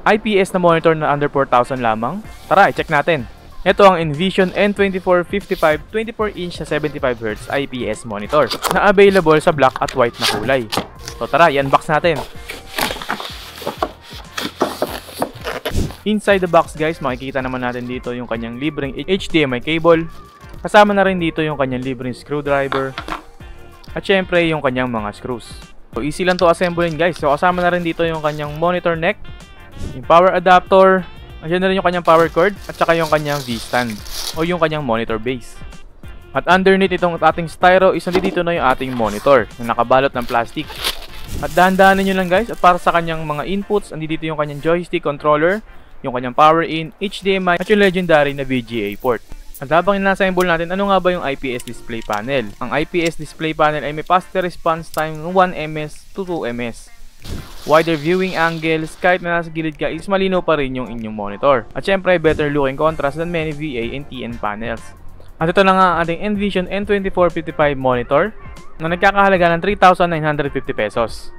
IPS na monitor na under 4,000 lamang? Tara, i-check natin. Ito ang Envision N2455 24-inch na 75Hz IPS monitor na available sa black at white na kulay. So tara, i-unbox natin. Inside the box guys, makikita naman natin dito yung kanyang libreng HDMI cable. Kasama na rin dito yung kanyang libreng screwdriver. At syempre yung kanyang mga screws. So easy lang to assemblein guys. So kasama na rin dito yung kanyang monitor neck, yung power adapter, andyan na rin yung kanyang power cord, at saka yung kanyang V-stand o yung kanyang monitor base. At underneath itong ating styro is nandito na yung ating monitor na nakabalot ng plastic. At dahan-dahanin nyo lang guys, at para sa kanyang mga inputs, nandito yung kanyang joystick controller, yung kanyang power in, HDMI, at yung legendary na VGA port. At habang ina-assemble natin, ano nga ba yung IPS display panel? Ang IPS display panel ay may faster response time ng 1 ms to 2 ms. Wider viewing angles, kahit na nasa gilid ka is malinaw pa rin yung inyong monitor. At syempre, better looking contrast than many VA and TN panels. At ito na nga ang ating Envision N2455 monitor na nagkakahalaga ng 3,950 pesos.